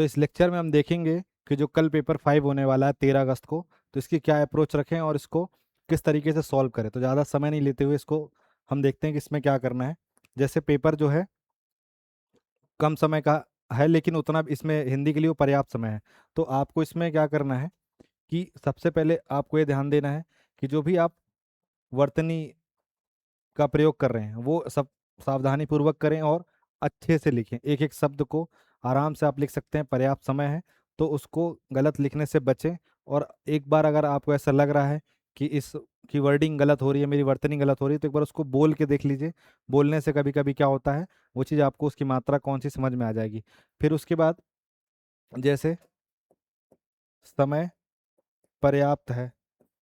तो इस लेक्चर में हम देखेंगे कि जो कल पेपर 5 होने वाला है 13 अगस्त को, तो इसकी क्या अप्रोच रखें और इसको किस तरीके से सॉल्व करें। तो ज़्यादा समय नहीं लेते हुए इसको हम देखते हैं कि इसमें क्या करना है। जैसे पेपर जो है कम समय का है, लेकिन उतना इसमें हिंदी के लिए वो पर्याप्त समय है। तो आपको इसमें क्या करना है कि सबसे पहले आपको ये ध्यान देना है कि जो भी आप वर्तनी का प्रयोग कर रहे हैं वो सब सावधानी पूर्वक करें और अच्छे से लिखें। एक एक शब्द को आराम से आप लिख सकते हैं, पर्याप्त समय है, तो उसको गलत लिखने से बचें। और एक बार अगर आपको ऐसा लग रहा है कि इस की वर्डिंग गलत हो रही है, मेरी वर्तनी गलत हो रही है, तो एक बार उसको बोल के देख लीजिए। बोलने से कभी कभी क्या होता है, वो चीज़ आपको उसकी मात्रा कौन सी समझ में आ जाएगी। फिर उसके बाद जैसे समय पर्याप्त है,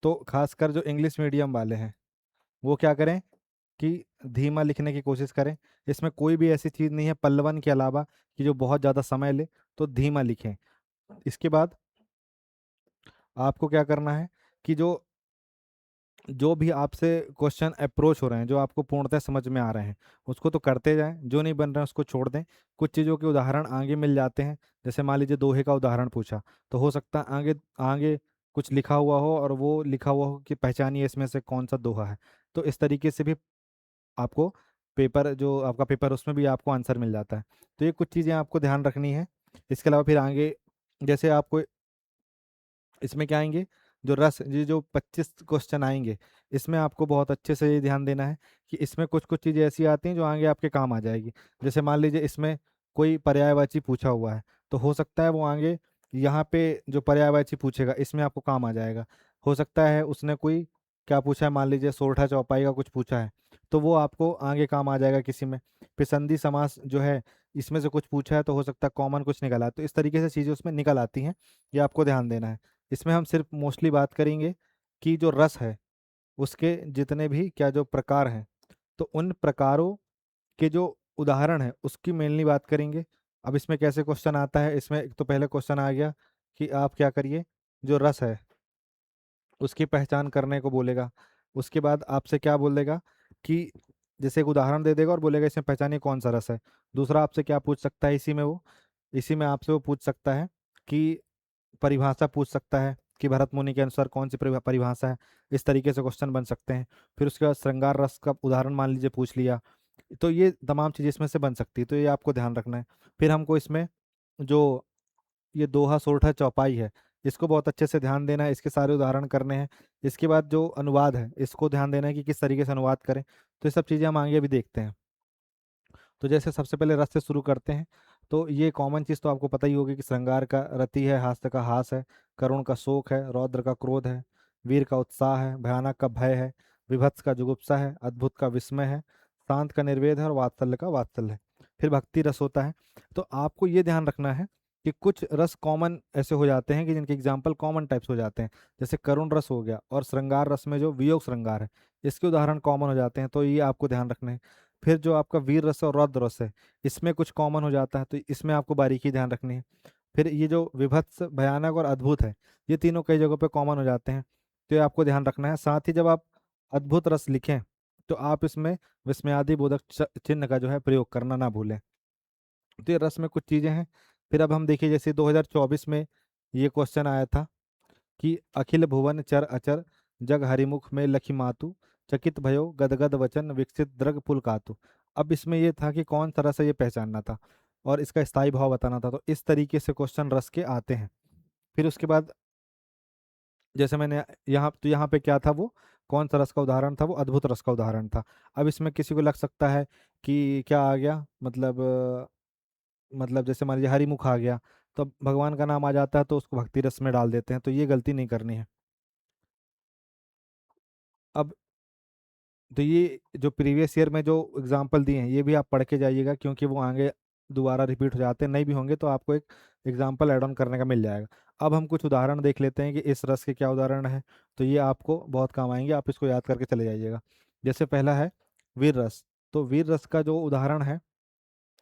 तो खासकर जो इंग्लिश मीडियम वाले हैं वो क्या करें कि धीमा लिखने की कोशिश करें। इसमें कोई भी ऐसी चीज़ नहीं है पल्लवन के अलावा कि जो बहुत ज़्यादा समय ले, तो धीमा लिखें। इसके बाद आपको क्या करना है कि जो जो भी आपसे क्वेश्चन अप्रोच हो रहे हैं, जो आपको पूर्णतः समझ में आ रहे हैं, उसको तो करते जाएं, जो नहीं बन रहे हैं उसको छोड़ दें। कुछ चीज़ों के उदाहरण आगे मिल जाते हैं। जैसे मान लीजिए दोहे का उदाहरण पूछा, तो हो सकता है आगे आगे कुछ लिखा हुआ हो और वो लिखा हुआ हो कि पहचानिए इसमें से कौन सा दोहा है। तो इस तरीके से भी आपको पेपर जो आपका पेपर उसमें भी आपको आंसर मिल जाता है। तो ये कुछ चीज़ें आपको ध्यान रखनी है। इसके अलावा फिर आगे जैसे आपको इसमें क्या आएंगे, जो रस ये जो 25 क्वेश्चन आएंगे, इसमें आपको बहुत अच्छे से ये ध्यान देना है कि इसमें कुछ कुछ चीज़ें ऐसी आती हैं जो आगे आपके काम आ जाएगी। जैसे मान लीजिए इसमें कोई पर्यायवाची पूछा हुआ है, तो हो सकता है वो आगे यहाँ पे जो पर्यायवाची पूछेगा इसमें आपको काम आ जाएगा। हो सकता है उसने कोई क्या पूछा है, मान लीजिए सोरठा चौपाई का कुछ पूछा है, तो वो आपको आगे काम आ जाएगा किसी में। फिर संधि समास जो है इसमें से कुछ पूछा है, तो हो सकता है कॉमन कुछ निकल आए। तो इस तरीके से चीज़ें उसमें निकल आती हैं, ये आपको ध्यान देना है। इसमें हम सिर्फ मोस्टली बात करेंगे कि जो रस है उसके जितने भी क्या जो प्रकार हैं, तो उन प्रकारों के जो उदाहरण है उसकी मेनली बात करेंगे। अब इसमें कैसे क्वेश्चन आता है, इसमें एक तो पहले क्वेश्चन आ गया कि आप क्या करिए, जो रस है उसकी पहचान करने को बोलेगा। उसके बाद आपसे क्या बोलेगा कि जैसे एक उदाहरण दे देगा और बोलेगा इसमें पहचानिए कौन सा रस है। दूसरा आपसे क्या पूछ सकता है, इसी में आपसे वो पूछ सकता है कि परिभाषा पूछ सकता है कि भरत मुनि के अनुसार कौन सी परिभाषा है। इस तरीके से क्वेश्चन बन सकते हैं। फिर उसके बाद श्रृंगार रस का उदाहरण मान लीजिए पूछ लिया, तो ये तमाम चीज़ें इसमें से बन सकती है, तो ये आपको ध्यान रखना है। फिर हमको इसमें जो ये दोहा सोरठा चौपाई है, इसको बहुत अच्छे से ध्यान देना है, इसके सारे उदाहरण करने हैं। इसके बाद जो अनुवाद है इसको ध्यान देना है कि किस तरीके से अनुवाद करें। तो ये सब चीज़ें हम आगे भी देखते हैं। तो जैसे सबसे पहले रस से शुरू करते हैं। तो ये कॉमन चीज़ तो आपको पता ही होगी कि श्रृंगार का रति है, हास्य का हास है, करुण का शोक है, रौद्र का क्रोध है, वीर का उत्साह है, भयानक का भय है, विभत्स का जुगुप्सा है, अद्भुत का विस्मय है, शांत का निर्वेद है और वात्सल्य का वात्सल्य है। फिर भक्ति रस होता है। तो आपको ये ध्यान रखना है कि कुछ रस कॉमन ऐसे हो जाते हैं कि जिनके एग्जाम्पल कॉमन टाइप्स हो जाते हैं। जैसे करुण रस हो गया, और श्रृंगार रस में जो वियोग श्रृंगार है इसके उदाहरण कॉमन हो जाते हैं, तो ये आपको ध्यान रखना है। फिर जो आपका वीर रस और रौद्र रस है, इसमें कुछ कॉमन हो जाता है, तो इसमें आपको बारीकी ध्यान रखनी है। फिर ये जो विभत्स, भयानक और अद्भुत है, ये तीनों कई जगहों पे कॉमन हो जाते हैं, तो ये आपको ध्यान रखना है। साथ ही जब आप अद्भुत रस लिखें, तो आप इसमें विस्मयादि बोधक चिन्ह का जो है प्रयोग करना ना भूलें। तो ये रस में कुछ चीज़ें हैं। फिर अब हम देखिए, जैसे 2024 में ये क्वेश्चन आया था कि अखिल भुवन चर अचर जग हरिमुख में लखी मातु, चकित भयो गदगद वचन विकसित द्रग पुलकातु। अब इसमें ये था कि कौन सा रस है ये पहचानना था और इसका स्थायी भाव बताना था। तो इस तरीके से क्वेश्चन रस के आते हैं। फिर उसके बाद जैसे मैंने यहाँ पे क्या था, वो कौन सा रस का उदाहरण था, वो अद्भुत रस का उदाहरण था। अब इसमें किसी को लग सकता है कि क्या आ गया, मतलब जैसे मान लीजिए हरिमुख आ गया, तो अब भगवान का नाम आ जाता है तो उसको भक्ति रस में डाल देते हैं, तो ये गलती नहीं करनी है। अब तो ये जो प्रीवियस ईयर में जो एग्जाम्पल दिए हैं ये भी आप पढ़ के जाइएगा, क्योंकि वो आगे दोबारा रिपीट हो जाते हैं। नहीं भी होंगे तो आपको एक एग्जाम्पल ऐड ऑन करने का मिल जाएगा। अब हम कुछ उदाहरण देख लेते हैं कि इस रस के क्या उदाहरण है, तो ये आपको बहुत काम आएंगे, आप इसको याद करके चले जाइएगा। जैसे पहला है वीर रस। तो वीर रस का जो उदाहरण है,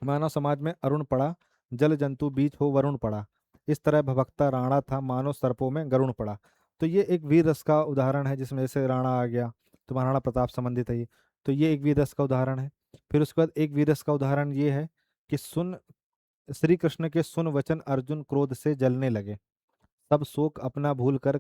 मानव समाज में अरुण पड़ा, जल जंतु बीच हो वरुण पड़ा, इस तरह भभकता राणा था, मानो सर्पों में गरुण पड़ा। तो ये एक वीर रस का उदाहरण है, जिसमें जैसे राणा आ गया, तो महाराणा प्रताप संबंधित है ये। तो ये एक वीर रस का उदाहरण है। फिर उसके बाद एक वीर रस का उदाहरण ये है कि सुन श्री कृष्ण के सुन वचन अर्जुन क्रोध से जलने लगे। सब शोक अपना भूल कर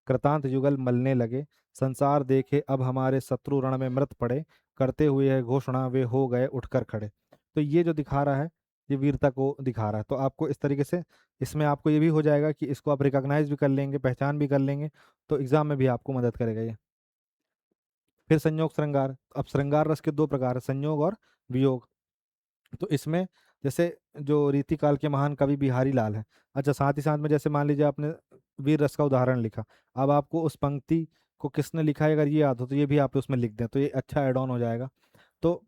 कृतांत युगल मलने लगे। संसार देखे अब हमारे शत्रु रण में मृत पड़े, करते हुए यह घोषणा वे हो गए उठकर खड़े। तो ये जो दिखा रहा है, ये वीरता को दिखा रहा है। तो आपको इस तरीके से इसमें आपको ये भी हो जाएगा कि इसको आप रिकॉग्नाइज भी कर लेंगे, पहचान भी कर लेंगे, तो एग्जाम में भी आपको मदद करेगा ये। फिर संयोग श्रृंगार। अब श्रृंगार रस के दो प्रकार है, संयोग और वियोग। तो इसमें जैसे जो रीतिकाल के महान कवि बिहारी लाल है, अच्छा साथ ही साथ में जैसे मान लीजिए आपने वीर रस का उदाहरण लिखा, अब आपको उस पंक्ति को किसने लिखा है अगर ये याद हो तो ये भी आप उसमें लिख दें, तो ये अच्छा एड ऑन हो जाएगा। तो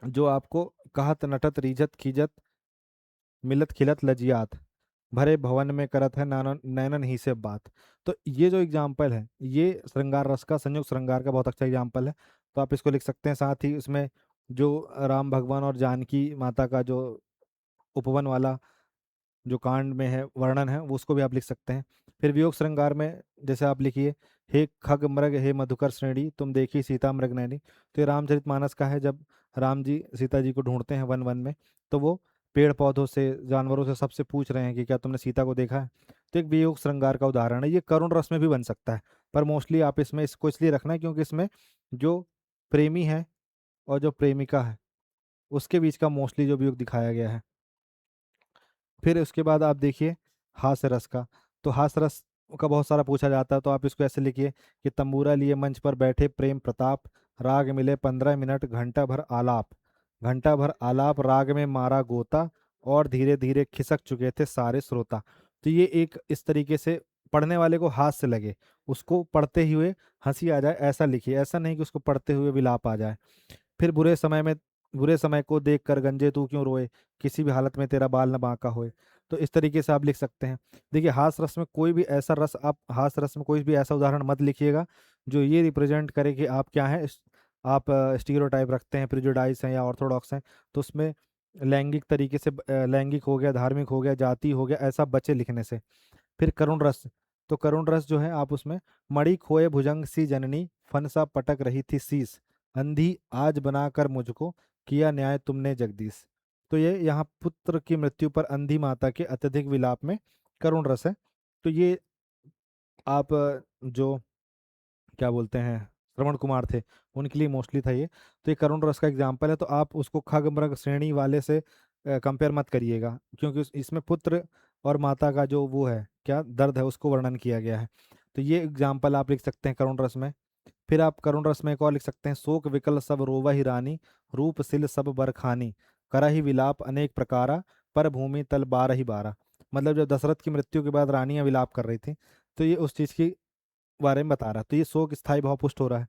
जो आपको कहत नटत रीझत खींचत मिलत खिलत लजियात, भरे भवन में करत है नानन नैनन ही से बात। तो ये जो एग्जाम्पल है, ये श्रृंगार रस का, संयुक्त श्रृंगार का बहुत अच्छा एग्जाम्पल है। तो आप इसको लिख सकते हैं। साथ ही उसमें जो राम भगवान और जानकी माता का जो उपवन वाला जो कांड में है वर्णन है, वो उसको भी आप लिख सकते हैं। फिर वियोग श्रृंगार में जैसे आप लिखिए, हे खग मृग हे मधुकर श्रेणी, तुम देखी सीता मृग नैनी। तो ये रामचरितमानस का है, जब राम जी सीता जी को ढूंढते हैं वन वन में, तो वो पेड़ पौधों से जानवरों से सबसे पूछ रहे हैं कि क्या तुमने सीता को देखा है। तो एक वियोग श्रृंगार का उदाहरण है। ये करुण रस में भी बन सकता है, पर मोस्टली आप इसमें इसको इसलिए रखना है क्योंकि इसमें जो प्रेमी है और जो प्रेमिका है उसके बीच का मोस्टली जो वियोग दिखाया गया है। फिर उसके बाद आप देखिए हास्य रस का। तो हास्य रस का बहुत सारा पूछा जाता है, तो आप इसको ऐसे लिखिए कि तंबूरा लिए मंच पर बैठे प्रेम प्रताप, राग मिले 15 मिनट घंटा भर आलाप, घंटा भर आलाप राग में मारा गोता, और धीरे धीरे खिसक चुके थे सारे श्रोता। तो ये एक इस तरीके से पढ़ने वाले को हास्य लगे, उसको पढ़ते हुए हंसी आ जाए, ऐसा लिखिए। ऐसा नहीं कि उसको पढ़ते हुए विलाप आ जाए। फिर बुरे समय को देख कर गंजे तू क्यों रोए, किसी भी हालत में तेरा बाल न बांका होए। तो इस तरीके से आप लिख सकते हैं। देखिए हास रस में कोई भी ऐसा रस, आप हास रस में कोई भी ऐसा उदाहरण मत लिखिएगा जो ये रिप्रेजेंट करे कि आप क्या हैं, आप स्टीरियोटाइप रखते हैं, प्रिजुडाइज हैं या ऑर्थोडॉक्स हैं। तो उसमें लैंगिक तरीके से लैंगिक हो गया, धार्मिक हो गया, जाति हो गया, ऐसा बचे लिखने से। फिर करुण रस। तो करुण रस जो है आप उसमें, मणि खोए भुजंग सी जननी, फन सा पटक रही थी शीस, अंधी आज बनाकर मुझको, किया न्याय तुमने जगदीश। तो ये यहाँ पुत्र की मृत्यु पर अंधी माता के अत्यधिक विलाप में करुण रस है। तो ये आप जो क्या बोलते हैं श्रवण कुमार थे, उनके लिए मोस्टली था ये। तो ये करुण रस का एग्जाम्पल है। तो आप उसको खग मृग श्रेणी वाले से कंपेयर मत करिएगा, क्योंकि इसमें पुत्र और माता का जो वो है क्या दर्द है उसको वर्णन किया गया है। तो ये एग्जाम्पल आप लिख सकते हैं करुण रस में। फिर आप करुण रस में एक और लिख सकते हैं, शोक विकल सब रोवा ही रानी, रूप सिल सब बरखानी, करा ही विलाप अनेक प्रकारा, पर भूमि तल बारह ही बारह। मतलब जब दशरथ की मृत्यु के बाद रानियां विलाप कर रही थी, तो ये उस चीज की बारे में बता रहा है। तो ये शोक स्थायी भाव पुष्ट हो रहा है।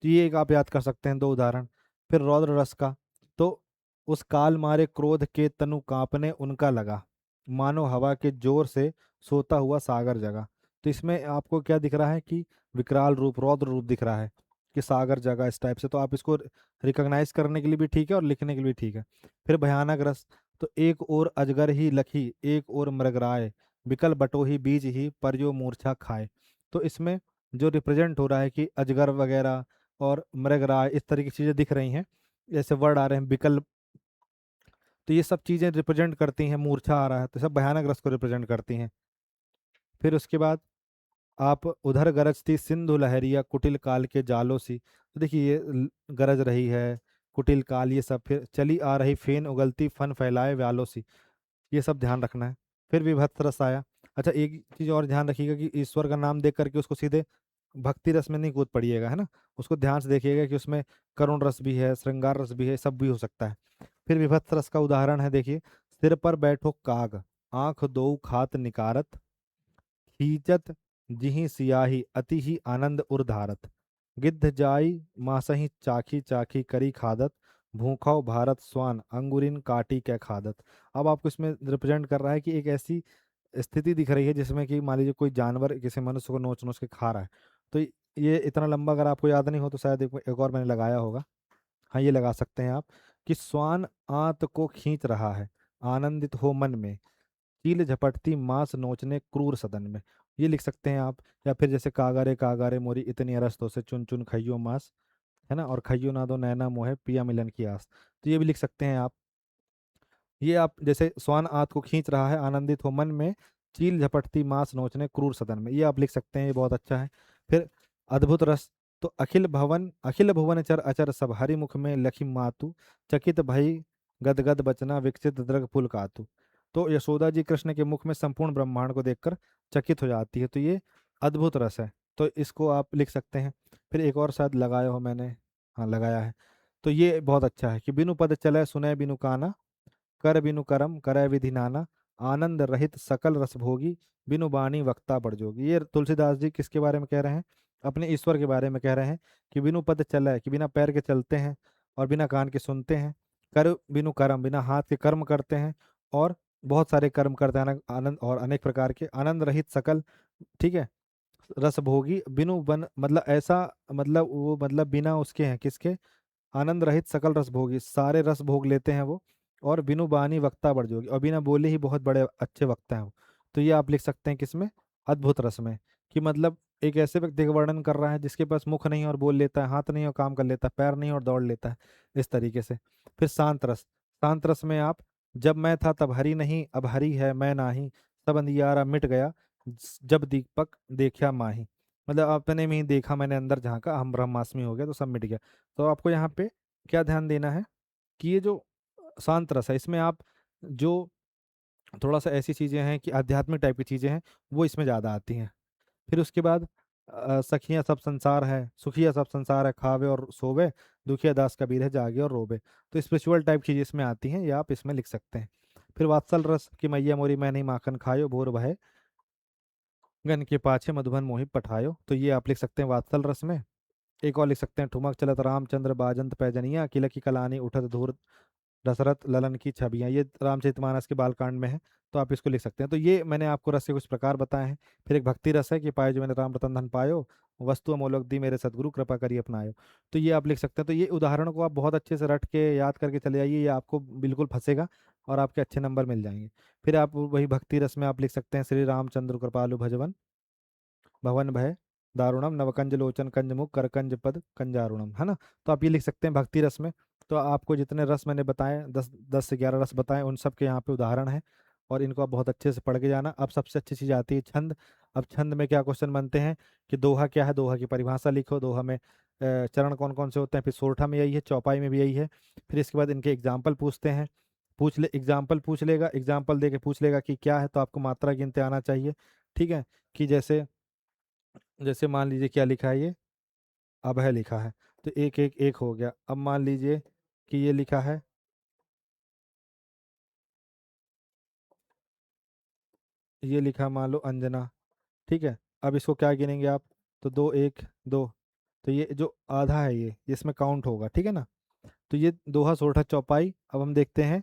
तो ये एक आप याद कर सकते हैं, दो उदाहरण। फिर रौद्र रस का। तो उस काल मारे क्रोध के तनु कांपने उनका लगा, मानो हवा के जोर से सोता हुआ सागर जगा। तो इसमें आपको क्या दिख रहा है कि विकराल रूप, रौद्र रूप दिख रहा है कि सागर जगा, इस टाइप से। तो आप इसको रिकॉग्नाइज करने के लिए भी ठीक है और लिखने के लिए भी ठीक है। फिर भयानक रस। तो एक और अजगर ही लखी, एक और मृगराय, बिकल बटोही बीज ही पर जो मूर्छा खाए। तो इसमें जो रिप्रेजेंट हो रहा है कि अजगर वगैरह और मृगराय इस तरह की चीजें दिख रही हैं, जैसे वर्ड आ रहे हैं विकल, तो ये सब चीजें रिप्रेजेंट करती हैं, मूर्छा आ रहा है, तो सब भयानक रस को रिप्रेजेंट करती हैं। फिर उसके बाद आप उधर गरजती सिंधु लहरिया, कुटिल काल के जालों सी। तो देखिए ये गरज रही है, कुटिल काल, ये सब। फिर चली आ रही फेन उगलती, फन फैलाए व्यालों सी। ये सब ध्यान रखना है। फिर विभत्स रस आया। अच्छा एक चीज और ध्यान रखिएगा कि ईश्वर का नाम देख करके उसको सीधे भक्ति रस में नहीं कूद पड़िएगा, है ना। उसको ध्यान से देखिएगा कि उसमें करुण रस भी है, श्रृंगार रस भी है, सब भी हो सकता है। फिर विभत्स रस का उदाहरण है, देखिए, सिर पर बैठो काग, आंख दो खात निकारत, खींचत जिहि सियाही अति ही आनंद उर्धारत, गिद्ध जाई मासही चाखी चाखी करी खादत, भूखौ भारत स्वान अंगुरिन काटी कै खादत। अब आपको इसमें रिप्रेजेंट कर रहा है कि एक ऐसी स्थिति दिख रही है जिसमें कि मान लीजिए कोई जानवर किसी मनुष्य को नोच नोच के खा रहा है। तो ये इतना लंबा अगर आपको याद नहीं हो तो शायद एक और मैंने लगाया होगा। हाँ ये लगा सकते हैं आप, कि स्वान आंत को खींच रहा है, आनंदित हो मन में, कील झपटती मांस नोचने क्रूर सदन में। ये लिख सकते हैं आप। या फिर जैसे कागारे कागारे मोरी इतनी अरस्तों से चुन चुन खइयो मांस, है ना, और खइयो ना दो नैना मोहे पिया मिलन की आस। तो ये भी लिख सकते हैं आप। ये आप जैसे स्वान आत को खींच रहा है, आनंदित हो मन में, चील झपटती मांस नोचने क्रूर सदन में, ये आप लिख सकते हैं, ये बहुत अच्छा है। फिर अद्भुत रस, तो अखिल भुवन चर अचर सब हरि मुख में लखी मातु, चकित भई गदगद बचना विकसित द्रग पुल कातु। तो यशोदा जी कृष्ण के मुख में संपूर्ण ब्रह्मांड को देखकर चकित हो जाती है, तो ये अद्भुत रस है, तो इसको आप लिख सकते हैं। फिर एक और शायद लगाया हो मैंने, हाँ लगाया है, तो ये बहुत अच्छा है कि बिनु पद चले सुने बिनु काना, कर बिनु करम करे विधि नाना, आनंद रहित सकल रस भोगी, बिनु बानी वक्ता बढ़ जोगी। ये तुलसीदास जी किसके बारे में कह रहे हैं? अपने ईश्वर के बारे में कह रहे हैं कि बिनु पद चले, कि बिना पैर के चलते हैं और बिना कान के सुनते हैं, कर बिनु कर्म, बिना हाथ के कर्म करते हैं, और बहुत सारे कर्म करते हैं, आनंद और अनेक प्रकार के, आनंद रहित सकल, ठीक है, रस भोगी, बिनु बन मतलब ऐसा, मतलब वो मतलब बिना उसके हैं किसके, आनंद रहित सकल रस भोगी, सारे रस भोग लेते हैं वो, और बिनु बानी वक्ता बढ़ जोगी, और बिना बोले ही बहुत बड़े अच्छे वक्ता हैं वो। तो ये आप लिख सकते हैं किसमें? अद्भुत रस में, कि मतलब एक ऐसे व्यक्ति का वर्णन कर रहा है जिसके पास मुख नहीं और बोल लेता है, हाथ नहीं और काम कर लेता है, पैर नहीं और दौड़ लेता है, इस तरीके से। फिर शांत रस, शांत रस में आप, जब मैं था तब हरि नहीं, अब हरि है मैं नाही, सब अंधियारा मिट गया, जब दीपक देखा माही, मतलब अपने में ही देखा मैंने अंदर झांका, हम ब्रह्मास्मि हो गया तो सब मिट गया। तो आपको यहाँ पे क्या ध्यान देना है कि ये जो शांत रस है, इसमें आप जो थोड़ा सा ऐसी चीजें हैं कि आध्यात्मिक टाइप की चीजें हैं, वो इसमें ज्यादा आती हैं। फिर उसके बाद सखियां सब संसार है, सुखिया सब संसार है, खावे और सोवे, दुखिया दास कबीर है जागे और रोवे। तो स्पिरिचुअल टाइप चीजें इसमें आती हैं, ये आप इसमें लिख सकते हैं। फिर वात्सल रस की मैया मोरी मैं नहीं माखन खायो, भोर भय गन के पाछे मधुबन मोहि पठायो, तो ये आप लिख सकते हैं वात्सल रस में। एक और लिख सकते हैं, ठुमक चलत रामचंद्र बाजंत पैजनिया, किल की कलानी उठत धूर दशरथ ललन की छवियां, ये रामचरितमानस के बालकांड में है, तो आप इसको लिख सकते हैं। तो ये मैंने आपको रस के कुछ प्रकार बताए हैं। फिर एक भक्ति रस है कि पायो जो मैंने राम रतन धन पायो, वस्तु अमोलक दी मेरे सदगुरु कृपा करी अपनायो, तो ये आप लिख सकते हैं। तो ये उदाहरण को आप बहुत अच्छे से रट के याद करके चले जाइए, ये आपको बिल्कुल फंसेगा और आपके अच्छे नंबर मिल जाएंगे। फिर आप वही भक्ति रस में आप लिख सकते हैं, श्री रामचंद्र कृपालु भजवन भवन भय दारुणम नवकंज लोचन कंज मुख करकंज पद कंजारुणम, है ना। तो आप ये लिख सकते हैं भक्ति रस में। तो आपको जितने रस मैंने बताए, 10 से 11 रस बताए, उन सब के यहाँ पे उदाहरण है, और इनको आप बहुत अच्छे से पढ़ के जाना। अब सबसे अच्छी चीज़ आती है छंद। अब छंद में क्या क्वेश्चन बनते हैं कि दोहा क्या है, दोहा की परिभाषा लिखो, दोहा में चरण कौन कौन से होते हैं, फिर सोरठा में यही है, चौपाई में भी यही है। फिर इसके बाद इनके एग्जाम्पल पूछते हैं, पूछ ले एग्जाम्पल पूछ लेगा, एग्जाम्पल दे के पूछ लेगा कि क्या है, तो आपको मात्रा गिनते आना चाहिए, ठीक है। कि जैसे जैसे मान लीजिए क्या लिखा है ये, अब है लिखा है, तो एक एक एक हो गया। अब मान लीजिए कि ये लिखा है, ये लिखा मान लो अंजना, ठीक है। अब इसको क्या गिनेंगे आप, तो दो एक दो, तो ये जो आधा है ये इसमें काउंट होगा, ठीक है ना। तो ये दोहा सोरठा चौपाई। अब हम देखते हैं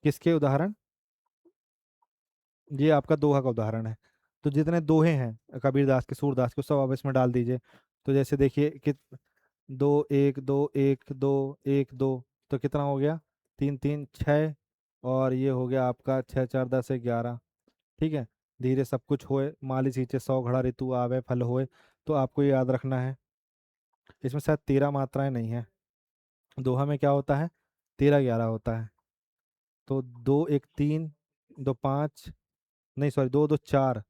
किसके उदाहरण, ये आपका दोहा का उदाहरण है। तो जितने दोहे हैं कबीरदास के, सूरदास के, सब आप इसमें डाल दीजिए। तो जैसे देखिए कि दो एक दो एक दो, तो कितना हो गया, तीन तीन छः, और ये हो गया आपका छः चार 10 से 11, ठीक है। धीरे सब कुछ होए, माली सींचे 100 घड़ा ऋतु आवे फल होए। तो आपको ये याद रखना है, इसमें शायद 13 मात्राएं नहीं है, दोहा में क्या होता है, 13 11 होता है। तो दो एक तीन, दो पाँच, नहीं सॉरी, दो दो चार,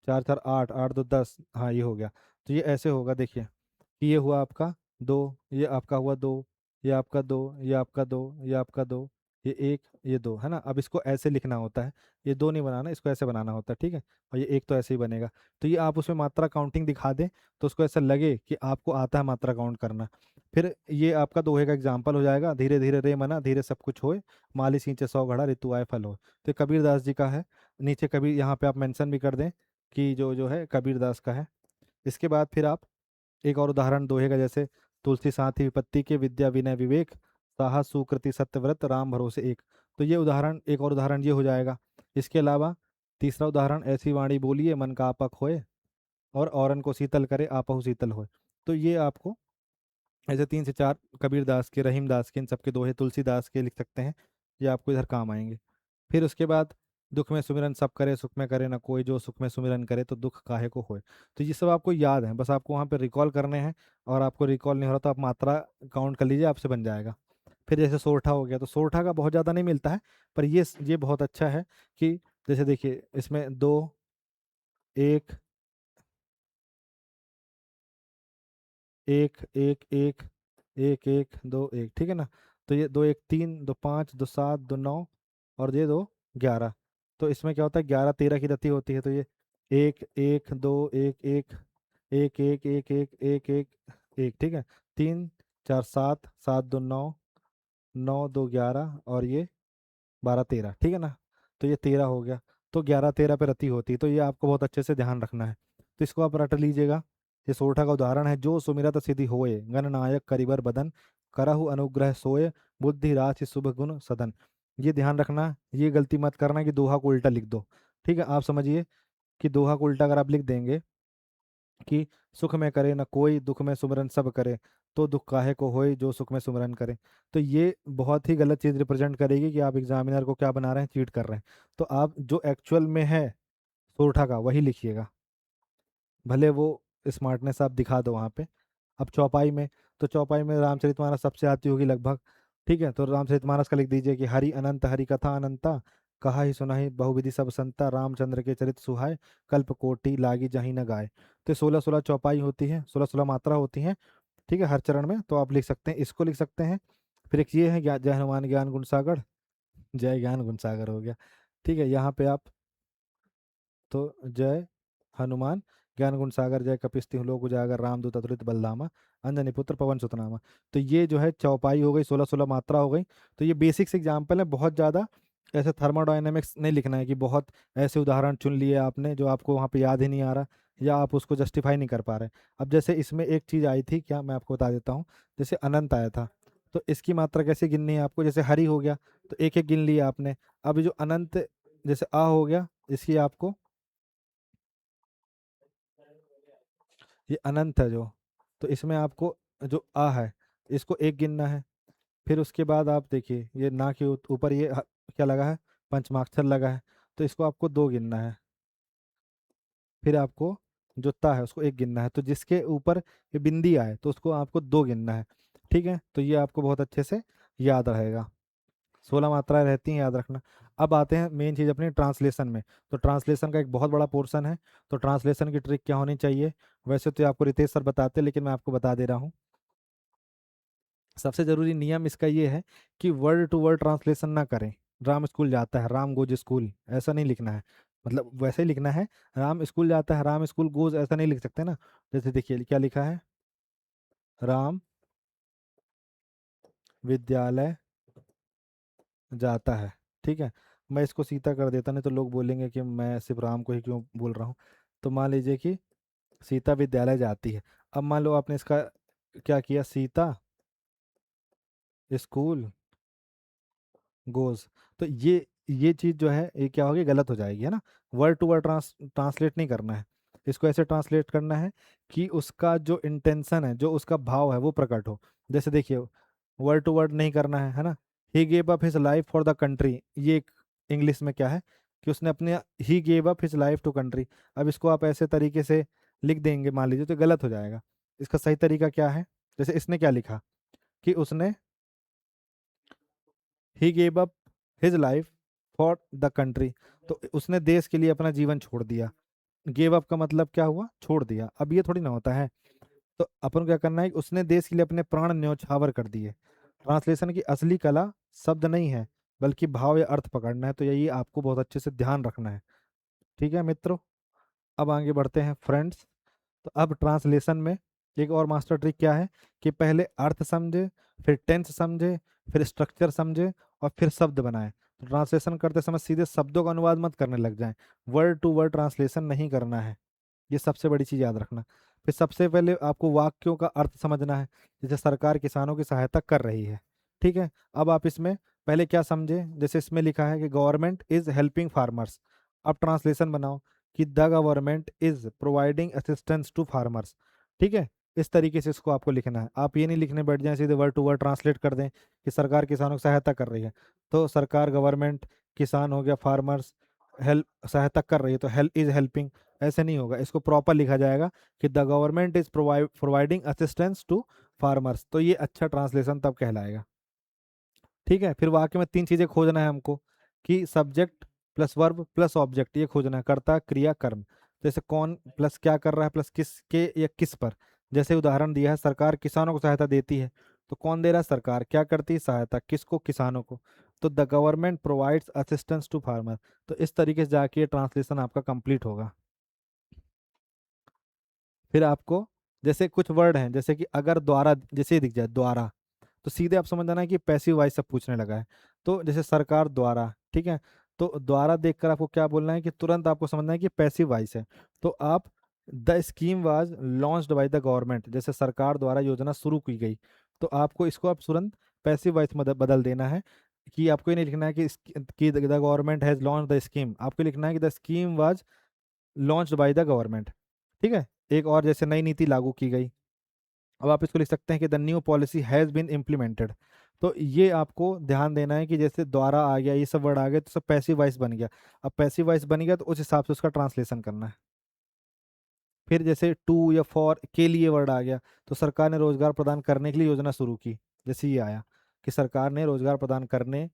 चार चार आठ, आठ दो 10, हाँ ये हो गया। तो ये ऐसे होगा, देखिए कि ये हुआ आपका दो, ये आपका हुआ दो, ये आपका दो, ये आपका दो, ये आपका दो, ये एक, ये दो, है ना। अब इसको ऐसे लिखना होता है, ये दो नहीं बनाना, इसको ऐसे बनाना होता है, ठीक है। और ये एक तो ऐसे ही बनेगा। तो ये आप उसमें मात्रा काउंटिंग दिखा दें, तो उसको ऐसा लगे कि आपको आता है मात्रा काउंट करना। फिर ये आपका दोहे का एग्जाम्पल हो जाएगा, धीरे धीरे रे मना धीरे सब कुछ होए, माली सींचे 100 घड़ा ऋतु आए फल हो। तो ये कबीरदास जी का है। नीचे कबीर यहाँ पे आप मेंशन भी कर दें कि जो जो है कबीरदास का है। इसके बाद फिर आप एक और उदाहरण दोहे का, जैसे तुलसी साथी विपत्ति के विद्या विनय विवेक, साहस सुकृति सत्यव्रत राम भरोसे एक। तो ये उदाहरण, एक और उदाहरण ये हो जाएगा। इसके अलावा तीसरा उदाहरण, ऐसी वाणी बोलिए मन का आपक होए, और औरन को शीतल करे आपहु शीतल होए। तो ये आपको ऐसे 3 से 4 कबीरदास के, रहीमदास के, इन सबके दोहे, तुलसीदास के लिख सकते हैं, ये आपको इधर काम आएंगे। फिर उसके बाद, दुख में सुमिरन सब करे सुख में करे ना कोई, जो सुख में सुमिरन करे तो दुख काहे को होए। तो ये सब आपको याद है, बस आपको वहाँ पे रिकॉल करने हैं, और आपको रिकॉल नहीं हो रहा तो आप मात्रा काउंट कर लीजिए, आपसे बन जाएगा। फिर जैसे सोरठा हो गया, तो सोरठा का बहुत ज़्यादा नहीं मिलता है, पर ये बहुत अच्छा है कि जैसे देखिए इसमें दो, एक, एक एक एक, एक एक दो एक, ठीक है ना। तो ये दो एक तीन, दो पाँच, दो सात, दो नौ, और ये दो 11। तो इसमें क्या होता है, 11 13 की रति होती है, तो ये एक एक दो एक एक, एक एक एक एक एक एक एक, ठीक है। तीन चार सात, सात दो नौ, नौ दो 11, और ये 12 13, ठीक है ना। तो ये 13 हो गया। तो 11 13 पे रति होती है, तो ये आपको बहुत अच्छे से ध्यान रखना है। तो इसको आप रट लीजिएगा। ये सोरठा का उदाहरण है, जो सुमिरत सिद्धि होए, गणनायक करिबर बदन, करहु अनुग्रह सोए, बुद्धि राशि शुभ गुण सदन। ये ध्यान रखना, ये गलती मत करना कि दोहा को उल्टा लिख दो। ठीक है, आप समझिए कि दोहा को उल्टा अगर आप लिख देंगे कि सुख में करे न कोई, दुख में सुमरन सब करे, तो दुख काहे को होए, जो सुख में सुमरन करे। तो ये बहुत ही गलत चीज रिप्रेजेंट करेगी कि आप एग्जामिनर को क्या बना रहे हैं, चीट कर रहे हैं। तो आप जो एक्चुअल में है सोरठा का वही लिखिएगा, भले वो स्मार्टनेस आप दिखा दो वहाँ पे। अब चौपाई में, तो चौपाई में रामचरितमानस सबसे आती होगी लगभग। ठीक है, तो रामचरितमानस का लिख दीजिए कि हरि अनंत हरि कथा अनंता, कहा ही सुना ही बहुविधि सब संता, रामचंद्र के चरित सुहाय, कल्प कोटि लागी जहीं न गाय। तो 16 16 चौपाई होती है, 16 16 मात्रा होती हैं, ठीक है, हर चरण में। तो आप लिख सकते हैं, इसको लिख सकते हैं। फिर एक ये है जय हनुमान ज्ञान गुण सागर, जय ज्ञान गुण सागर हो गया। ठीक है, यहाँ पे आप, तो जय हनुमान ज्ञान गुण सागर, जय कपीस तिहुँ लोक उजागर, रामदूत अतुलित बलधामा, अंजनी पुत्र पवन सुत नामा। तो ये जो है चौपाई हो गई, 16 16 मात्रा हो गई। तो ये बेसिक्स एग्जाम्पल है, बहुत ज़्यादा ऐसे थर्मोडायनेमिक्स नहीं लिखना है कि बहुत ऐसे उदाहरण चुन लिए आपने जो आपको वहाँ पे याद ही नहीं आ रहा, या आप उसको जस्टिफाई नहीं कर पा रहे। अब जैसे इसमें एक चीज़ आई थी, क्या मैं आपको बता देता हूँ। जैसे अनंत आया था, तो इसकी मात्रा कैसे गिननी है आपको, जैसे हरि हो गया तो एक एक गिन लिया आपने। अब ये जो अनंत, जैसे आ हो गया, इसकी आपको, ये अनंत है जो, तो इसमें आपको जो आ है इसको एक गिनना है। फिर उसके बाद आप देखिए ये ना के ऊपर ये क्या लगा है, पंचमाक्षर लगा है, तो इसको आपको दो गिनना है। फिर आपको जो ता है उसको एक गिनना है, तो जिसके ऊपर ये बिंदी आए तो उसको आपको दो गिनना है। ठीक है, तो ये आपको बहुत अच्छे से याद रहेगा। 16 मात्राएं रहती हैं, याद रखना। अब आते हैं मेन चीज़ अपनी ट्रांसलेशन में। तो ट्रांसलेशन का एक बहुत बड़ा पोर्शन है। तो ट्रांसलेशन की ट्रिक क्या होनी चाहिए, वैसे तो ये आपको रितेश सर बताते हैं, लेकिन मैं आपको बता दे रहा हूँ। सबसे जरूरी नियम इसका ये है कि वर्ड टू वर्ड ट्रांसलेशन ना करें। राम स्कूल जाता है, राम गोज स्कूल, ऐसा नहीं लिखना है। मतलब वैसे ही लिखना है, राम स्कूल जाता है, राम स्कूल गोज, ऐसा नहीं लिख सकते ना। जैसे देखिए क्या लिखा है, राम विद्यालय जाता है। ठीक है, मैं इसको सीता कर देता, नहीं तो लोग बोलेंगे कि मैं सिर्फ राम को ही क्यों बोल रहा हूँ। तो मान लीजिए कि सीता विद्यालय जाती है। अब मान लो आपने इसका क्या किया, सीता स्कूल गोज, तो ये चीज जो है ये क्या होगी, गलत हो जाएगी, है ना। वर्ड टू वर्ड ट्रांसलेट नहीं करना है, इसको ऐसे ट्रांसलेट करना है कि उसका जो इंटेंशन है, जो उसका भाव है वो प्रकट हो। जैसे देखिए वर्ड टू वर्ड नहीं करना है ना। He gave up his life for the country, ये इंग्लिश में क्या है कि उसने अपने, he gave up his life to country. अब इसको आप ऐसे तरीके से लिख देंगे मान लीजिए, तो गलत हो जाएगा। इसका सही तरीका क्या है, जैसे इसने क्या लिखा कि उसने, ही gave up his life for the country, तो उसने देश के लिए अपना जीवन छोड़ दिया। गेव अप का मतलब क्या हुआ, छोड़ दिया। अब ये थोड़ी ना होता है। तो अपन को क्या करना है कि उसने देश के लिए अपने प्राण न्यौछावर कर दिए। ट्रांसलेशन की असली कला शब्द नहीं है, बल्कि भाव या अर्थ पकड़ना है। तो यही आपको बहुत अच्छे से ध्यान रखना है। ठीक है मित्रों, अब आगे बढ़ते हैं फ्रेंड्स। तो अब ट्रांसलेशन में एक और मास्टर ट्रिक क्या है कि पहले अर्थ समझे, फिर टेंस समझे, फिर स्ट्रक्चर समझे, और फिर शब्द बनाए। तो ट्रांसलेशन करते समय सीधे शब्दों का अनुवाद मत करने लग जाएं, वर्ड टू वर्ड ट्रांसलेशन नहीं करना है। ये सबसे बड़ी चीज याद रखना। फिर सबसे पहले आपको वाक्यों का अर्थ समझना है। जैसे सरकार किसानों की सहायता कर रही है, ठीक है। अब आप इसमें पहले क्या समझे, जैसे इसमें लिखा है कि गवर्नमेंट इज हेल्पिंग फार्मर्स। अब ट्रांसलेशन बनाओ कि the government is providing assistance to farmers. ठीक है, इस तरीके से इसको आपको लिखना है। आप ये नहीं लिखने बैठ जाएं सीधे वर्ड टू वर्ड ट्रांसलेट कर दें कि सरकार किसानों की सहायता कर रही है। तो सरकार, गवर्नमेंट, किसान हो गया, फार्मर्स, हेल्प सहायता कर रही है, तो हेल्प इज हेल्पिंग, ऐसे नहीं होगा। इसको प्रॉपर लिखा जाएगा कि the government is providing assistance to farmers. तो ये अच्छा ट्रांसलेशन तब कहलाएगा। ठीक है, फिर वाक्य में तीन चीजें खोजना है हमको, कि subject plus verb plus object, ये खोजना है, कर्ता क्रिया कर्म। जैसे कौन प्लस क्या कर रहा है, प्लस किस के या किस पर। जैसे उदाहरण दिया है, सरकार किसानों को सहायता देती है, तो कौन दे रहा है, सरकार। क्या करती है, सहायता, किसको, किसानों को। तो the government provides assistance to farmer. तो इस तरीके से जाके ये ट्रांसलेशन आपका कंप्लीट होगा। फिर आपको जैसे कुछ वर्ड हैं, जैसे कि अगर द्वारा जैसे ही दिख जाए द्वारा, तो सीधे आप समझ जाना है कि पैसिव वॉइस सब पूछने लगा है। तो जैसे सरकार द्वारा, ठीक है, तो द्वारा देखकर आपको क्या बोलना है, कि तुरंत आपको समझना है कि पैसिव वॉइस है। तो आप the scheme was launched by the government, जैसे सरकार द्वारा योजना शुरू की गई, तो आपको इसको आप तुरंत पैसिव वॉइस में बदल देना है। कि आपको ये नहीं लिखना है कि the government has launch the scheme, आपको लिखना है कि the scheme was launched by the government. ठीक है। एक और, जैसे नई नीति लागू की गई, अब आप इसको लिख सकते हैं कि the new policy has been implemented. तो ये आपको ध्यान देना है कि जैसे द्वारा आ गया, ये सब वर्ड आ गए, तो सब पैसिव वॉइस बन गया। अब पैसिव वॉइस बन गया तो उस हिसाब से उसका ट्रांसलेशन करना है। फिर जैसे टू या फॉर के लिए वर्ड आ गया, तो सरकार ने रोजगार प्रदान करने के लिए योजना शुरू की। जैसे ये आया कि सरकार ने रोजगार प्रदान करने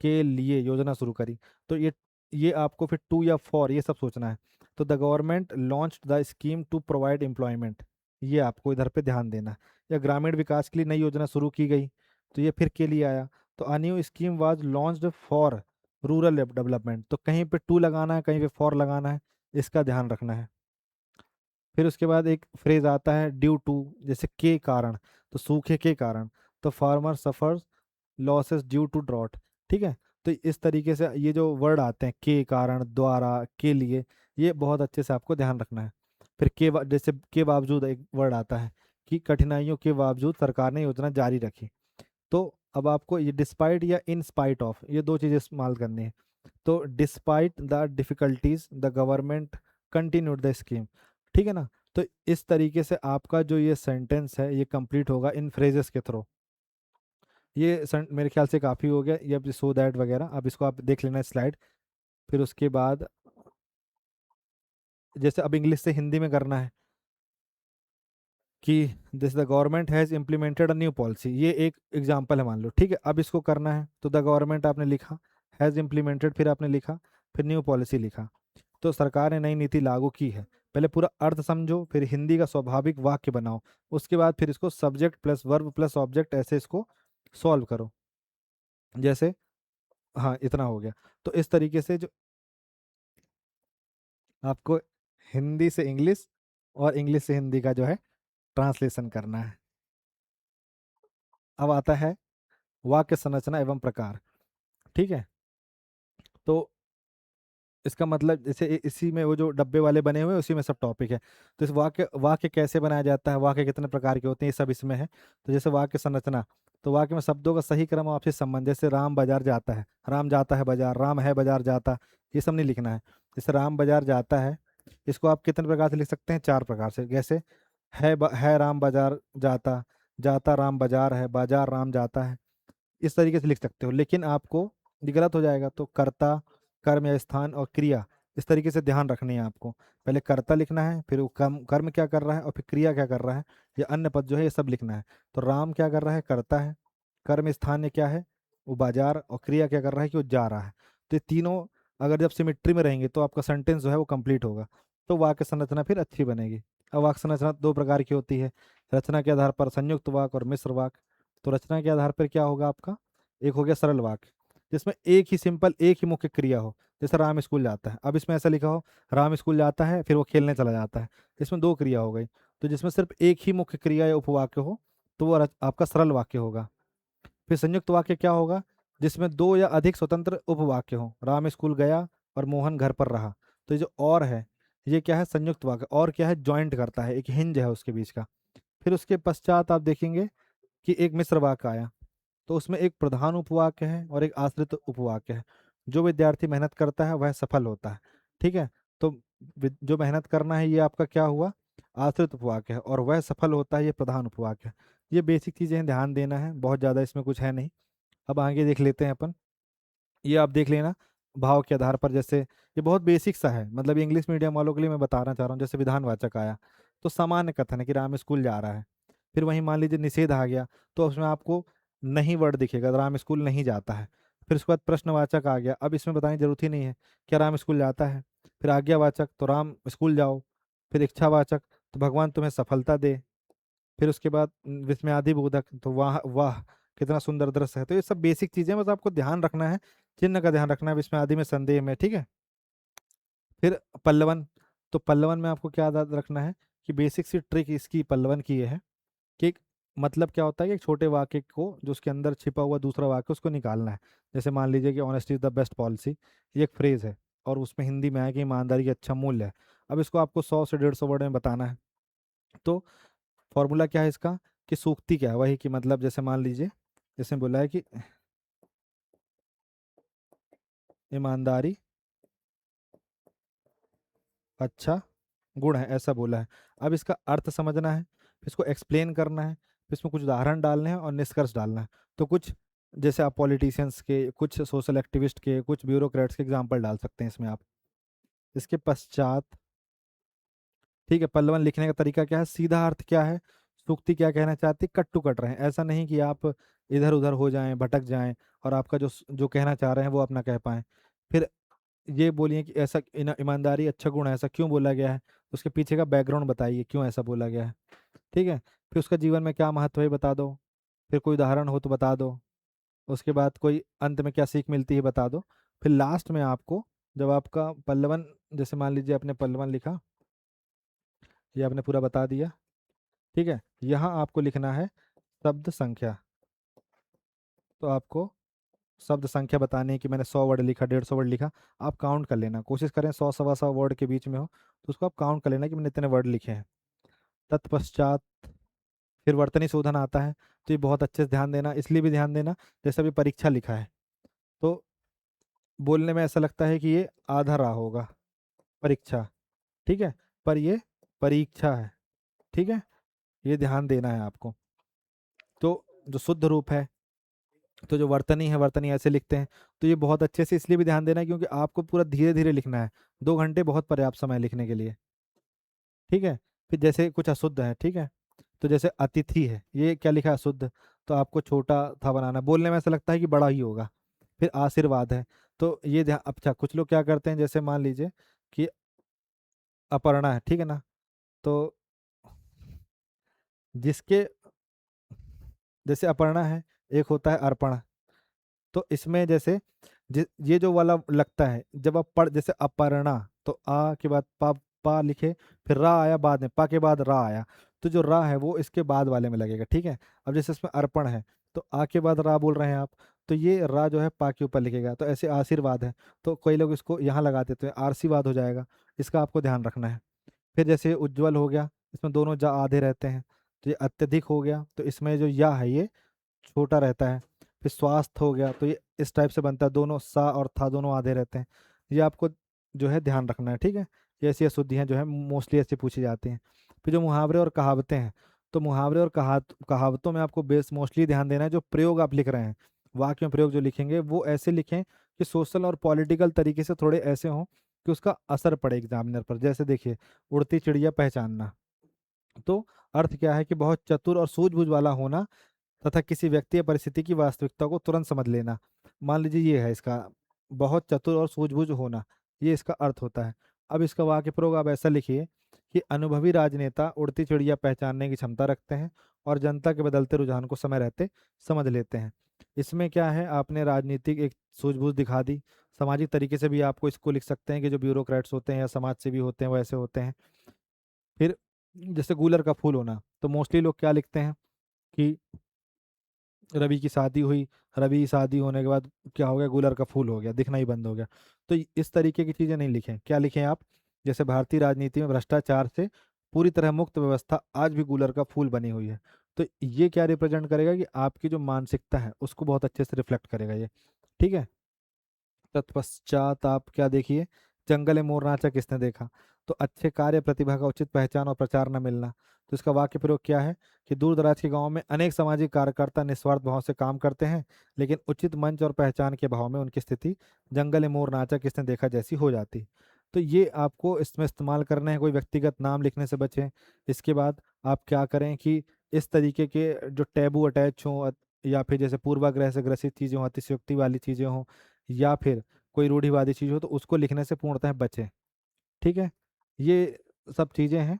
के लिए योजना शुरू करी, तो ये आपको फिर टू या फॉर ये सब सोचना है। तो the government launch the scheme to provide employment, ये आपको इधर पे ध्यान देना है। या ग्रामीण विकास के लिए नई योजना शुरू की गई, तो ये फिर के लिए आया। तो a new scheme was launched for rural development, तो कहीं पे टू लगाना है, कहीं पे फॉर लगाना है, इसका ध्यान रखना है। फिर उसके बाद एक फ्रेज आता है ड्यू टू, जैसे के कारण, तो सूखे के कारण, तो farmer suffers losses due to drought. ठीक है। तो इस तरीके से ये जो वर्ड आते हैं, के कारण, द्वारा, के लिए, ये बहुत अच्छे से आपको ध्यान रखना है। फिर जैसे के बावजूद एक वर्ड आता है, कि कठिनाइयों के बावजूद सरकार ने योजना जारी रखी। तो अब आपको ये डिस्पाइट या इन स्पाइट ऑफ, ये दो चीज़ें इस्तेमाल करनी है। तो despite the difficulties the government continued the scheme. ठीक है ना। तो इस तरीके से आपका जो ये सेंटेंस है ये कंप्लीट होगा इन फ्रेजेस के थ्रू। ये मेरे ख्याल से काफ़ी हो गया ये, सो दैट वगैरह, अब इसको आप देख लेना स्लाइड। फिर उसके बाद जैसे अब इंग्लिश से हिंदी में करना है, कि this the government has implemented a new policy, ये एक एग्जांपल है मान लो। ठीक है। अब इसको करना है, तो द गवर्नमेंट आपने लिखा, हैज़ इम्प्लीमेंटेड फिर आपने लिखा, फिर न्यू पॉलिसी लिखा। तो सरकार ने नई नीति लागू की है। पहले पूरा अर्थ समझो, फिर हिंदी का स्वाभाविक वाक्य बनाओ, उसके बाद फिर इसको subject plus verb plus object ऐसे इसको सॉल्व करो। जैसे, हाँ इतना हो गया। तो इस तरीके से जो आपको हिंदी से इंग्लिश और इंग्लिश से हिंदी का जो है ट्रांसलेशन करना है। अब आता है वाक्य संरचना एवं प्रकार। ठीक है। तो इसका मतलब जैसे इसी में वो जो डब्बे वाले बने हुए हैं उसी में सब टॉपिक है। तो इस वाक्य वाक्य कैसे बनाया जाता है, वाक्य कितने प्रकार के होते हैं, ये सब इसमें है। तो जैसे वाक्य संरचना, तो वाक्य में शब्दों का सही क्रम और आपसी संबंध, जैसे राम बाजार जाता है, राम जाता है बाजार, राम है बाजार जाता, ये सब नहीं लिखना है। जैसे राम बाजार जाता है, इसको आप कितने प्रकार से लिख सकते हैं, चार प्रकार से। जैसे है राम बाजार जाता, जाता राम बाजार है, बाजार राम जाता है, इस तरीके से लिख सकते हो। लेकिन आपको ये गलत हो जाएगा, तो कर्ता, कर्म या स्थान और क्रिया, इस तरीके से ध्यान रखनी है आपको। पहले कर्ता लिखना है, फिर वो कर्म कर्म क्या कर रहा है, और फिर क्रिया क्या कर रहा है, या अन्य पद जो है ये सब लिखना है। तो राम क्या कर रहा है, करता है, कर्म स्थान ये क्या है, वो बाजार, और क्रिया क्या कर रहा है कि वो जा रहा है। तो ये तीनों अगर जब सिमिट्री में रहेंगे तो आपका सेंटेंस जो है वो कंप्लीट होगा। तो वाक्य संरचना फिर अच्छी बनेगी। अब वाक्य संरचना दो प्रकार की होती है, रचना के आधार पर संयुक्त वाक्य और मिश्र वाक्य। तो रचना के आधार पर क्या होगा आपका, एक हो गया सरल वाक्य, जिसमें एक ही सिंपल एक ही मुख्य क्रिया हो। जैसे राम स्कूल जाता है, अब इसमें ऐसा लिखा हो राम स्कूल जाता है फिर वो खेलने चला जाता है, इसमें दो क्रिया हो गई। तो जिसमें सिर्फ एक ही मुख्य क्रिया या उपवाक्य हो, तो वो आपका सरल वाक्य होगा। फिर संयुक्त वाक्य क्या होगा, जिसमें दो या अधिक स्वतंत्र उपवाक्य हो, राम स्कूल गया और मोहन घर पर रहा। तो ये जो और है, ये क्या है, संयुक्त वाक्य। और क्या है, ज्वाइंट करता है, एक हिंज है उसके बीच का। फिर उसके पश्चात आप देखेंगे कि एक मिश्र वाक्य आया, तो उसमें एक प्रधान उपवाक्य है और एक आश्रित उपवाक्य है। जो विद्यार्थी मेहनत करता है वह सफल होता है। ठीक है। तो जो मेहनत करना है ये आपका क्या हुआ, आश्रित उपवाक्य है, और वह सफल होता है ये प्रधान उपवाक्य है। ये बेसिक चीजें हैं, ध्यान देना है, बहुत ज्यादा इसमें कुछ है नहीं। अब आगे देख लेते हैं अपन। ये आप देख लेना भाव के आधार पर। जैसे ये बहुत बेसिक सा है, मतलब इंग्लिश मीडियम वालों के लिए मैं बताना चाह रहा हूँ। जैसे विधानवाचक आया, तो सामान्य कथन है कि राम स्कूल जा रहा है। फिर वहीं मान लीजिए निषेध आ गया, तो उसमें आपको नहीं वर्ड दिखेगा, राम स्कूल नहीं जाता है। फिर उसके बाद प्रश्नवाचक आ गया, अब इसमें बताने की जरूरत ही नहीं है, क्या राम स्कूल जाता है। फिर आज्ञावाचक, तो राम स्कूल जाओ। फिर इच्छावाचक, तो भगवान तुम्हें सफलता दे। फिर उसके बाद विस्मयादि बोधक, तो वाह वाह कितना सुंदर दृश्य है। तो ये सब बेसिक चीजें, बस आपको ध्यान रखना है, चिन्ह का ध्यान रखना है विस्मयादि में, संदेह में, ठीक है। फिर पल्लवन, तो पल्लवन में आपको क्या याद रखना है कि बेसिक सी ट्रिक इसकी पल्लवन की ये है कि मतलब क्या होता है कि एक छोटे वाक्य को जो उसके अंदर छिपा हुआ दूसरा वाक्य उसको निकालना है। जैसे मान लीजिए कि honesty is the best policy, ये एक फ्रेज है, और उसमें हिंदी में है कि ईमानदारी का अच्छा मूल्य है। अब इसको आपको 100 से 150 वर्ड में बताना है। तो फॉर्मूला क्या है इसका, कि सूक्ति क्या है, वही कि मतलब जैसे मान लीजिए, जैसे बोला है कि ईमानदारी अच्छा गुण है, ऐसा बोला है। अब इसका अर्थ समझना है, फिर इसको एक्सप्लेन करना है, फिर इसमें कुछ उदाहरण डालने हैं और निष्कर्ष डालना है। तो कुछ जैसे आप पॉलिटिशियंस के, कुछ सोशल एक्टिविस्ट के, कुछ ब्यूरोक्रेट्स के एग्जाम्पल डाल सकते हैं इसमें आप। इसके पश्चात, ठीक है, पल्लवन लिखने का तरीका क्या है, सीधा अर्थ क्या है, सूक्ति क्या कहना चाहती, कट टू कट रहे, ऐसा नहीं कि आप इधर उधर हो जाएं, भटक जाएं, और आपका जो जो कहना चाह रहे हैं वो अपना कह पाएं। फिर ये बोलिए कि ऐसा ईमानदारी अच्छा गुण है, ऐसा क्यों बोला गया है, उसके पीछे का बैकग्राउंड बताइए क्यों ऐसा बोला गया है, ठीक है। फिर उसका जीवन में क्या महत्व है बता दो, फिर कोई उदाहरण हो तो बता दो, उसके बाद कोई अंत में क्या सीख मिलती है बता दो। फिर लास्ट में आपको, जब आपका पल्लवन, जैसे मान लीजिए आपने पल्लवन लिखा, ये आपने पूरा बता दिया, ठीक है, यहाँ आपको लिखना है शब्द संख्या। तो आपको शब्द संख्या बताने की, मैंने 100 वर्ड लिखा, 150 वर्ड लिखा, आप काउंट कर लेना, कोशिश करें 100 सवा 100 वर्ड के बीच में हो, तो उसको आप काउंट कर लेना कि मैंने इतने वर्ड लिखे हैं। तत्पश्चात फिर वर्तनी शोधन आता है। तो ये बहुत अच्छे से ध्यान देना, इसलिए भी ध्यान देना, जैसे अभी परीक्षा लिखा है, तो बोलने में ऐसा लगता है कि ये आधा रहा होगा, परीक्षा, ठीक है, पर ये परीक्षा है, ठीक है, ये ध्यान देना है आपको। तो जो शुद्ध रूप है, तो जो वर्तनी है, वर्तनी ऐसे लिखते हैं। तो ये बहुत अच्छे से इसलिए भी ध्यान देना है क्योंकि आपको पूरा धीरे धीरे लिखना है, 2 घंटे बहुत पर्याप्त समय है लिखने के लिए, ठीक है। फिर जैसे कुछ अशुद्ध है, ठीक है, तो जैसे अतिथि है, ये क्या लिखा है, अशुद्ध, तो आपको छोटा था बनाना, बोलने में ऐसा लगता है कि बड़ा ही होगा। फिर आशीर्वाद है, तो ये ध्यान, अच्छा कुछ लोग क्या करते हैं, जैसे मान लीजिए कि अपर्णा है, ठीक है ना, तो जिसके, जैसे अपर्णा है, एक होता है अर्पण, तो इसमें जैसे ये जो वाला लगता है, जब आप पढ़, जैसे अपर्णा, तो आ के बाद पा, पा लिखे, फिर रा आया बाद में, पा के बाद रा आया, तो जो रा है वो इसके बाद वाले में लगेगा, ठीक है। अब जैसे इसमें अर्पण है, तो आ के बाद रा बोल रहे हैं आप, तो ये रा जो है पा के ऊपर लिखेगा। तो ऐसे आशीर्वाद है, तो कई लोग इसको यहाँ लगा देते हैं, आशीर्वाद हो जाएगा, इसका आपको ध्यान रखना है। फिर जैसे उज्जवल हो गया, इसमें दोनों जा आधे रहते हैं। तो ये अत्यधिक हो गया, तो इसमें जो या है ये छोटा रहता है। फिर स्वास्थ्य हो गया, तो ये इस टाइप से बनता है, दोनों सा और था दोनों आधे रहते हैं। ये आपको जो है ध्यान रखना है, ठीक है। ये ऐसी अशुद्धियाँ जो है मोस्टली ऐसे पूछी जाती हैं। फिर जो मुहावरे और कहावतें हैं, तो मुहावरे और कहावतों में आपको बेस मोस्टली ध्यान देना है, जो प्रयोग आप लिख रहे हैं, वाक्य में प्रयोग जो लिखेंगे वो ऐसे लिखें कि सोशल और पॉलिटिकल तरीके से थोड़े ऐसे हों कि उसका असर पड़े एग्जामिनर पर। जैसे देखिए, उड़ती चिड़िया पहचानना, तो अर्थ क्या है कि बहुत चतुर और सूझबूझ वाला होना, तथा किसी व्यक्ति या परिस्थिति की वास्तविकता को तुरंत समझ लेना। मान लीजिए ये है इसका, बहुत चतुर और सूझबूझ होना, ये इसका अर्थ होता है। अब इसका वाक्य प्रयोग आप ऐसा लिखिए कि अनुभवी राजनेता उड़ती चिड़िया पहचानने की क्षमता रखते हैं और जनता के बदलते रुझान को समय रहते समझ लेते हैं। इसमें क्या है, आपने राजनीतिक एक सूझबूझ दिखा दी, सामाजिक तरीके से भी आपको इसको लिख सकते हैं कि जो ब्यूरोक्रेट्स होते हैं या समाज सेवी होते हैं वो ऐसे होते हैं। फिर जैसे गूलर का फूल होना, तो मोस्टली लोग क्या लिखते हैं कि रवि की शादी हुई, रवि की शादी होने के बाद क्या हो गया, गुलर का फूल हो गया, दिखना ही बंद हो गया। तो इस तरीके की चीजें नहीं लिखें, क्या लिखें आप, जैसे भारतीय राजनीति में भ्रष्टाचार से पूरी तरह मुक्त व्यवस्था आज भी गुलर का फूल बनी हुई है। तो ये क्या रिप्रेजेंट करेगा कि आपकी जो मानसिकता है उसको बहुत अच्छे से रिफ्लेक्ट करेगा ये, ठीक है। तत्पश्चात आप क्या देखिए, जंगल में मोर नाचा किसने देखा, तो अच्छे कार्य प्रतिभा का उचित पहचान और प्रचार न मिलना। तो इसका वाक्य प्रयोग क्या है कि दूर दराज के गांव में अनेक सामाजिक कार्यकर्ता निस्वार्थ भाव से काम करते हैं, लेकिन उचित मंच और पहचान के अभाव में उनकी स्थिति जंगल में मोर नाचा किसने देखा जैसी हो जाती। तो ये आपको इसमें इस्तेमाल करना है, कोई व्यक्तिगत नाम लिखने से बचें। इसके बाद आप क्या करें कि इस तरीके के जो टैबू अटैच हों, या फिर जैसे पूर्वाग्रह से ग्रसित चीज़ें हों, अतिशयोक्ति वाली चीज़ें हों, या फिर कोई रूढ़िवादी चीज़ हो, तो उसको लिखने से पूर्णतः बचें। ठीक है, ये सब चीज़ें हैं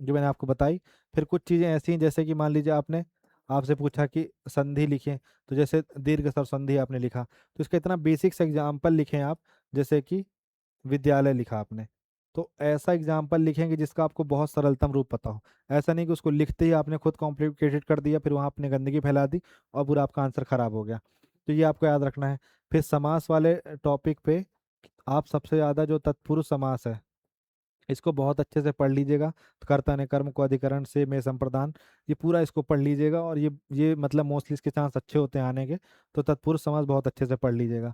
जो मैंने आपको बताई। फिर कुछ चीज़ें ऐसी हैं जैसे कि मान लीजिए आपने, आपसे पूछा कि संधि लिखें, तो जैसे दीर्घ स्वर संधि आपने लिखा, तो इसका इतना बेसिक सा एग्जाम्पल लिखें आप, जैसे कि विद्यालय लिखा आपने, तो ऐसा एग्जाम्पल लिखेंगे जिसका आपको बहुत सरलतम रूप पता हो। ऐसा नहीं कि उसको लिखते ही आपने खुद कॉम्प्लिकेटेड कर दिया, फिर वहाँ आपने गंदगी फैला दी और पूरा आपका आंसर खराब हो गया। तो ये आपको याद रखना है। फिर समास वाले टॉपिक पे आप सबसे ज़्यादा जो तत्पुरुष समास है, इसको बहुत अच्छे से पढ़ लीजिएगा। तो कर्ता ने कर्म को अधिकरण से में संप्रदान, ये पूरा इसको पढ़ लीजिएगा, और ये मतलब मोस्टली इसके चांस अच्छे होते हैं आने के। तो तत्पुरुष समास बहुत अच्छे से पढ़ लीजिएगा।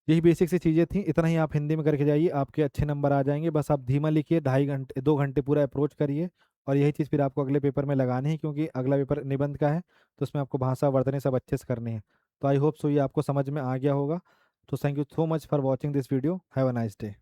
यही बेसिक सी चीज़ें थी, इतना ही आप हिंदी में करके जाइए, आपके अच्छे नंबर आ जाएंगे। बस आप धीमा लिखिए, 2.5 घंटे 2 घंटे पूरा अप्रोच करिए, और यही चीज़ फिर आपको अगले पेपर में लगानी है, क्योंकि अगला पेपर निबंध का है, तो उसमें आपको भाषा वर्तनी सब अच्छे से करनी है। तो आई होप सो ये आपको समझ में आ गया होगा। तो thank you so much for watching this video. Have a nice day.